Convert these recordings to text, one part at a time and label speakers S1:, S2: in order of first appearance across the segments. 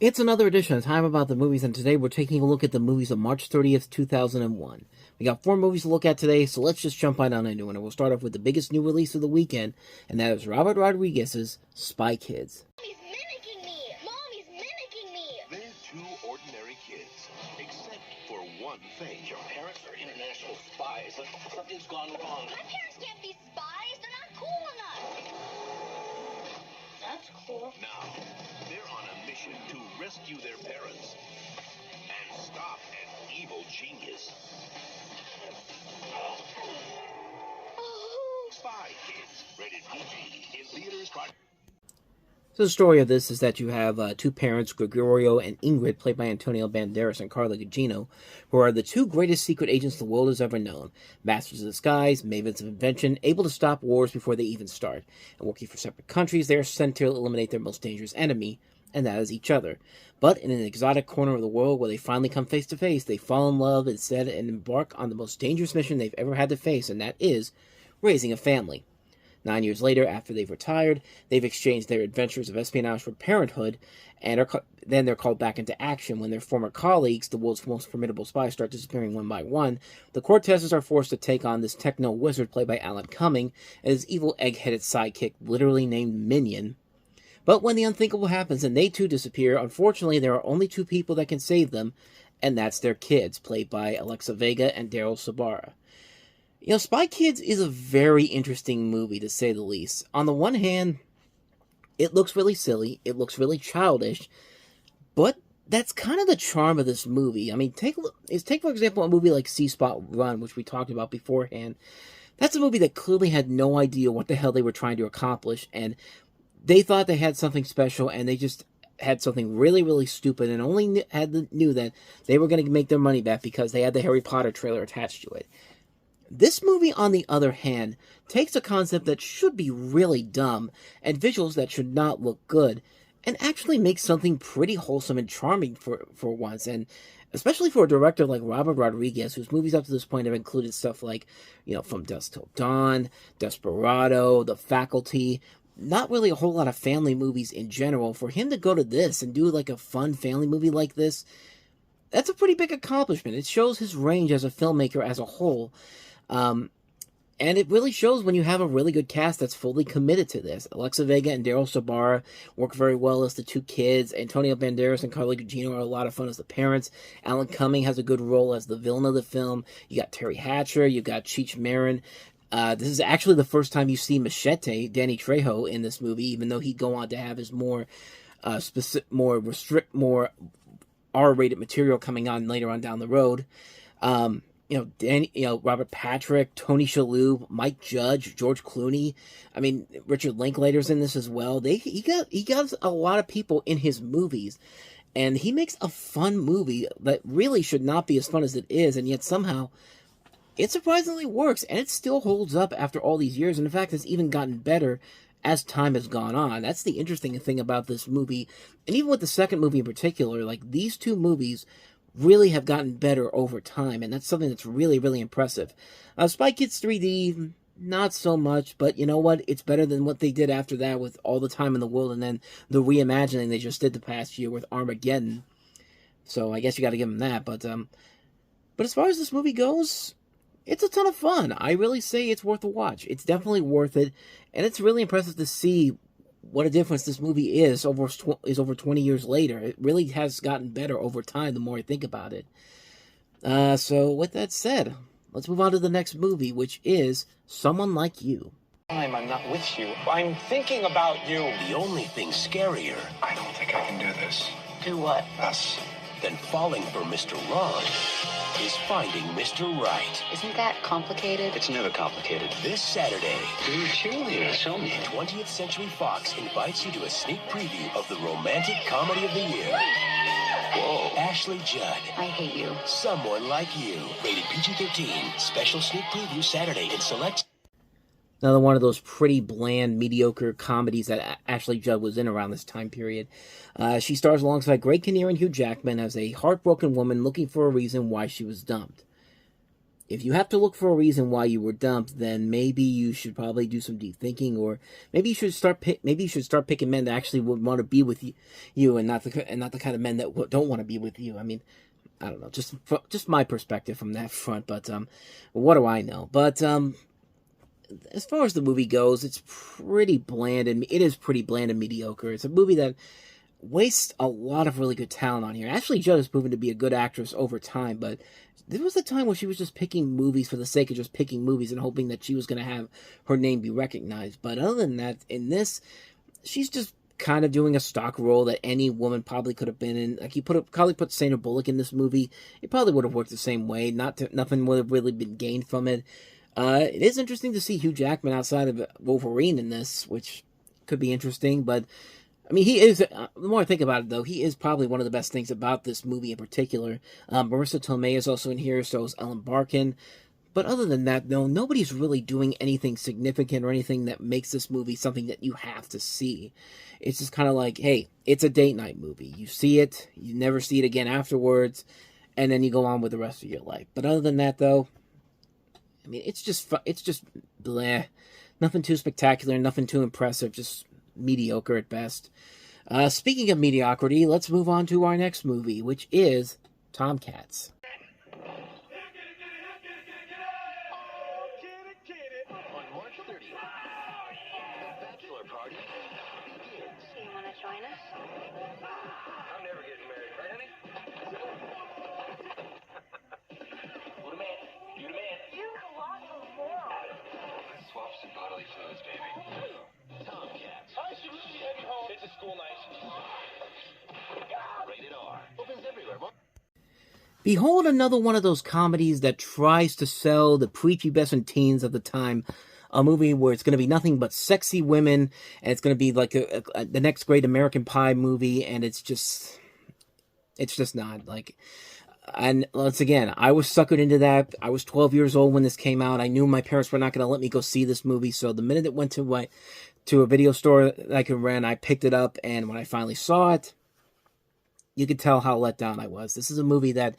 S1: It's another edition of Time About the Movies, and today we're taking a look at the movies of March 30th, 2001. We got 4 movies to look at today, so let's just jump right on into it. And we'll start off with the biggest new release of the weekend, and that is Robert Rodriguez's Spy Kids.
S2: Mommy's mimicking me! Mommy's mimicking me!
S3: They're 2 ordinary kids, except for one thing.
S4: Your parents are international spies. Something's gone wrong.
S2: My parents can't be spies! They're not cool enough! That's cool.
S3: Now, they're on a mission to rescue their parents and stop an evil genius.
S2: Oh.
S3: Spy Kids, rated PG, in theaters by...
S1: So the story of this is that you have 2 parents, Gregorio and Ingrid, played by Antonio Banderas and Carla Gugino, who are the 2 greatest secret agents the world has ever known. Masters of disguise, mavens of invention, able to stop wars before they even start. And working for separate countries, they are sent to eliminate their most dangerous enemy, and that is each other. But in an exotic corner of the world where they finally come face to face, they fall in love instead and embark on the most dangerous mission they've ever had to face, and that is raising a family. 9 years later, after they've retired, they've exchanged their adventures of espionage for parenthood, and then they're called back into action when their former colleagues, the world's most formidable spies, start disappearing one by one. The Cortezes are forced to take on this techno wizard played by Alan Cumming and his evil egg-headed sidekick, literally named Minion. But when the unthinkable happens and they too disappear, unfortunately there are only 2 people that can save them, and that's their kids, played by Alexa Vega and Daryl Sabara. You know, Spy Kids is a very interesting movie, to say the least. On the one hand, it looks really silly, it looks really childish, but that's kind of the charm of this movie. I mean, take for example a movie like C Spot Run, which we talked about beforehand. That's a movie that clearly had no idea what the hell they were trying to accomplish, and they thought they had something special, and they just had something really, really stupid, and only knew that they were going to make their money back because they had the Harry Potter trailer attached to it. This movie, on the other hand, takes a concept that should be really dumb, and visuals that should not look good, and actually makes something pretty wholesome and charming for once, and especially for a director like Robert Rodriguez, whose movies up to this point have included stuff like, you know, From Dusk Till Dawn, Desperado, The Faculty, not really a whole lot of family movies in general. For him to go to this and do like a fun family movie like this, that's a pretty big accomplishment. It shows his range as a filmmaker as a whole. And it really shows when you have a really good cast that's fully committed to this. Alexa Vega and Daryl Sabara work very well as the 2 kids. Antonio Banderas and Carla Gugino are a lot of fun as the parents. Alan Cumming has a good role as the villain of the film. You got Terry Hatcher, you got Cheech Marin. This is actually the first time you see Machete, Danny Trejo, in this movie, even though he'd go on to have his more R-rated material coming on later on down the road. Robert Patrick, Tony Shalhoub, Mike Judge, George Clooney. I mean, Richard Linklater's in this as well. He got a lot of people in his movies, and he makes a fun movie that really should not be as fun as it is, and yet somehow it surprisingly works, and it still holds up after all these years, and in fact, it's even gotten better as time has gone on. That's the interesting thing about this movie, and even with the second movie in particular, like, these 2 movies really have gotten better over time, and that's something that's really, really impressive. Spy Kids 3D, not so much, but you know what? It's better than what they did after that with All the Time in the World, and then the reimagining they just did the past year with Armageddon. So I guess you got to give them that. But as far as this movie goes, it's a ton of fun. I really say it's worth a watch. It's definitely worth it, and it's really impressive to see what a difference this movie is over 20 years later. It really has gotten better over time the more I think about it. So with that said, let's move on to the next movie, which is Someone Like You.
S4: I'm not with you. I'm thinking about you.
S3: The only thing scarier...
S5: I don't think I can do this.
S4: Do what?
S5: Us.
S3: ...than falling for Mr. Wrong is finding Mr. Right.
S6: Isn't that complicated?
S5: It's never complicated.
S3: This Saturday,
S5: You're a cheerleader, show me.
S3: 20th Century Fox invites you to a sneak preview of the romantic comedy of the year. Whoa. Ashley Judd.
S6: I hate you.
S3: Someone Like You. Rated PG-13. Special sneak preview Saturday in select...
S1: Another one of those pretty bland, mediocre comedies that Ashley Judd was in around this time period. She stars alongside Greg Kinnear and Hugh Jackman as a heartbroken woman looking for a reason why she was dumped. If you have to look for a reason why you were dumped, then maybe you should probably do some deep thinking, or maybe you should start picking men that actually would want to be with you, and not the kind of men that don't want to be with you. I mean, I don't know, just my perspective from that front. But what do I know? But as far as the movie goes, it's pretty bland, and it is pretty bland and mediocre. It's a movie that wastes a lot of really good talent on here. Ashley Judd has proven to be a good actress over time, but there was a time where she was just picking movies for the sake of just picking movies and hoping that she was going to have her name be recognized. But other than that, in this, she's just kind of doing a stock role that any woman probably could have been in. Like, you probably put Sandra Bullock in this movie, it probably would have worked the same way. Nothing would have really been gained from it. It is interesting to see Hugh Jackman outside of Wolverine in this, which could be interesting, but I mean, he is, the more I think about it, though, he is probably one of the best things about this movie in particular. Marissa Tomei is also in here, so is Ellen Barkin. But other than that, though, nobody's really doing anything significant or anything that makes this movie something that you have to see. It's just kind of like, hey, it's a date night movie. You see it, you never see it again afterwards, and then you go on with the rest of your life. But other than that, though, I mean, it's just bleh. Nothing too spectacular, nothing too impressive, just mediocre at best. Speaking of mediocrity, let's move on to our next movie, which is Tomcats.
S3: On March 30th, the bachelor party begins.
S6: You want to join us?
S3: I'm never getting married, right, honey? You the man. You the man.
S2: You colossal moron.
S5: Let's swap some bodily fluids, baby.
S3: Tomcats.
S4: I should really be heading home. It's a school night.
S3: Rated R. Opens everywhere.
S1: Behold another one of those comedies that tries to sell the prepubescent teens of the time a movie where it's going to be nothing but sexy women, and it's going to be like the next great American Pie movie, and it's just not. Like, and once again, I was suckered into that. I was 12 years old when this came out. I knew my parents were not going to let me go see this movie, so the minute it went to a video store that I could rent, I picked it up, and when I finally saw it, you could tell how let down I was. This is a movie that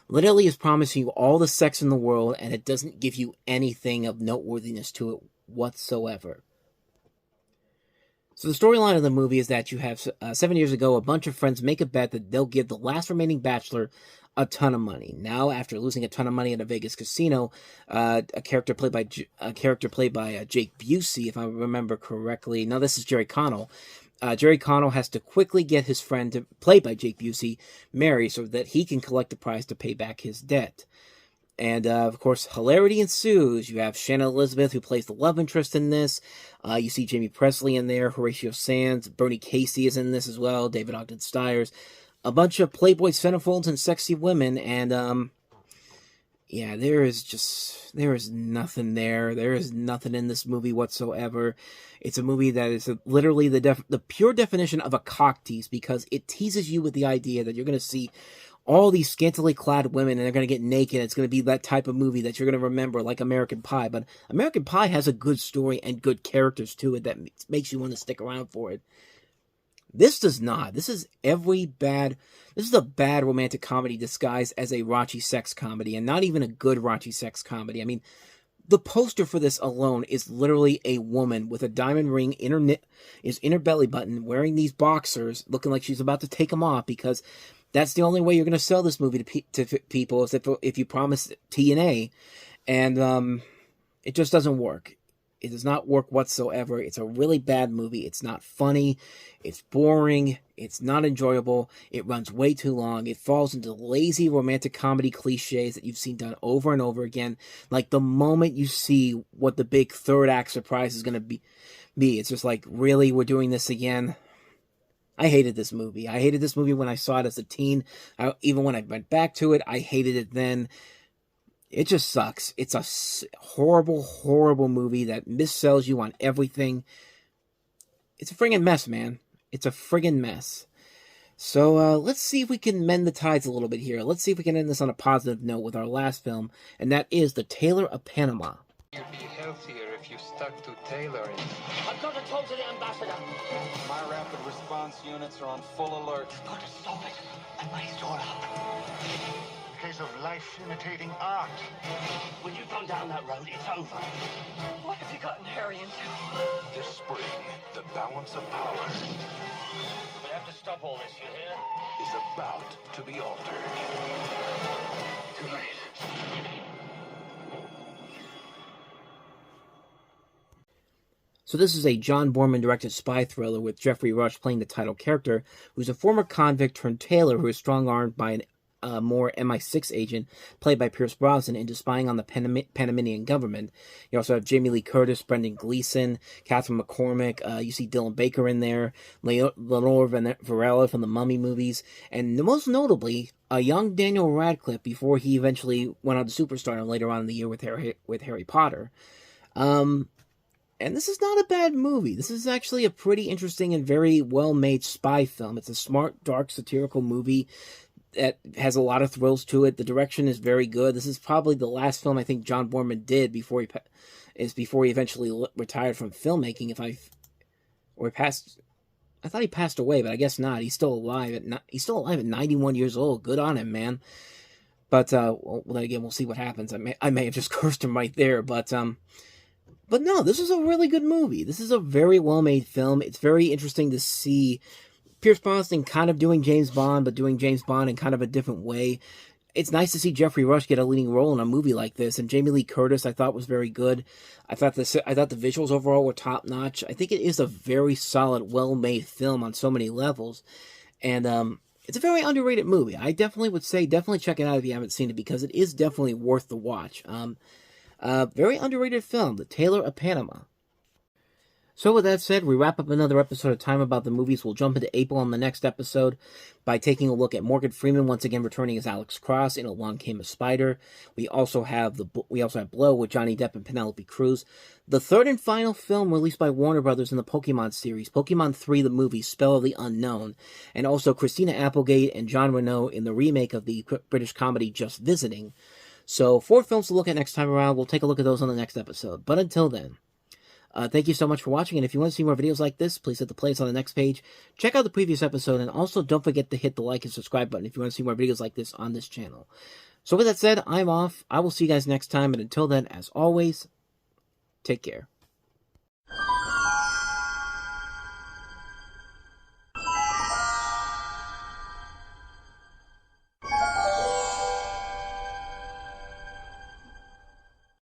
S1: literally is promising you all the sex in the world, and it doesn't give you anything of noteworthiness to it whatsoever. So the storyline of the movie is that you have 7 years ago, a bunch of friends make a bet that they'll give the last remaining bachelor a ton of money. Now, after losing a ton of money at a Vegas casino, a character played by Jake Busey, if I remember correctly. No, this is Jerry Connell. Jerry Connell has to quickly get his friend, played by Jake Busey, married so that he can collect the prize to pay back his debt. And, of course, hilarity ensues. You have Shannon Elizabeth, who plays the love interest in this. You see Jamie Presley in there, Horatio Sands, Bernie Casey is in this as well, David Ogden Stiers. A bunch of Playboy centerfolds and sexy women, and, yeah, there is nothing there. There is nothing in this movie whatsoever. It's a movie that is literally the pure definition of a cock tease, because it teases you with the idea that you're going to see all these scantily clad women and they're going to get naked. It's going to be that type of movie that you're going to remember, like American Pie. But American Pie has a good story and good characters to it that makes you want to stick around for it. This does not. This is a bad romantic comedy disguised as a raunchy sex comedy, and not even a good raunchy sex comedy. I mean, the poster for this alone is literally a woman with a diamond ring in her belly button, wearing these boxers, looking like she's about to take them off, because that's the only way you're going to sell this movie to people, is if you promise TNA, and it just doesn't work. It does not work whatsoever. It's a really bad movie. It's not funny. It's boring. It's not enjoyable. It runs way too long. It falls into lazy romantic comedy cliches that you've seen done over and over again. Like, the moment you see what the big third act surprise is going to be, it's just like, really, we're doing this again? I hated this movie. I hated this movie when I saw it as a teen. Even when I went back to it, I hated it then. It just sucks. It's a horrible, horrible movie that missells you on everything. It's a friggin' mess, man. It's a friggin' mess. So, let's see if we can mend the tides a little bit here. Let's see if we can end this on a positive note with our last film, and that is The Tailor of Panama.
S5: You'd be healthier if you stuck to tailoring.
S4: I've got to talk to the ambassador.
S7: My rapid response units are on full alert.
S4: Got to stop it. And my store up.
S7: In case of light life imitating art.
S4: When you've gone down that road, it's over.
S8: What have you gotten Harry into?
S3: This spring, the balance of power
S4: We have to stop all this, you hear?
S3: is about to be altered.
S4: Too late.
S1: So this is a John Borman-directed spy thriller with Jeffrey Rush playing the title character, who's a former convict turned tailor who is strong-armed by a more MI6 agent, played by Pierce Brosnan, into spying on the Panamanian government. You also have Jamie Lee Curtis, Brendan Gleeson, Catherine McCormick, you see Dylan Baker in there, Lenore Varela from the Mummy movies, and most notably, a young Daniel Radcliffe before he eventually went on to superstar later on in the year with Harry Potter. And this is not a bad movie. This is actually a pretty interesting and very well-made spy film. It's a smart, dark, satirical movie that has a lot of thrills to it. The direction is very good. This is probably the last film I think John Borman did before he eventually retired from filmmaking. I thought he passed away, but I guess not. He's still alive he's still alive at 91 years old. Good on him, man. But well, then again, we'll see what happens. I may have just cursed him right there, but no, this is a really good movie. This is a very well-made film. It's very interesting to see Pierce Brosnan kind of doing James Bond, but doing James Bond in kind of a different way. It's nice to see Jeffrey Rush get a leading role in a movie like this, and Jamie Lee Curtis I thought was very good. I thought the visuals overall were top-notch. I think it is a very solid, well-made film on so many levels, and it's a very underrated movie. I definitely would say definitely check it out if you haven't seen it, because it is definitely worth the watch. Very underrated film, The Tailor of Panama. So with that said, we wrap up another episode of Time About the Movies. We'll jump into April on the next episode by taking a look at Morgan Freeman once again returning as Alex Cross in Along Came a Spider. We also have Blow with Johnny Depp and Penelope Cruz. The third and final film released by Warner Brothers in the Pokemon series, Pokemon 3 the movie, Spell of the Unknown, and also Christina Applegate and John Reno in the remake of the British comedy Just Visiting. So 4 films to look at next time around. We'll take a look at those on the next episode. But until then, thank you so much for watching, and if you want to see more videos like this, please hit the plays on the next page. Check out the previous episode, and also don't forget to hit the like and subscribe button if you want to see more videos like this on this channel. So with that said, I'm off. I will see you guys next time, and until then, as always, take care.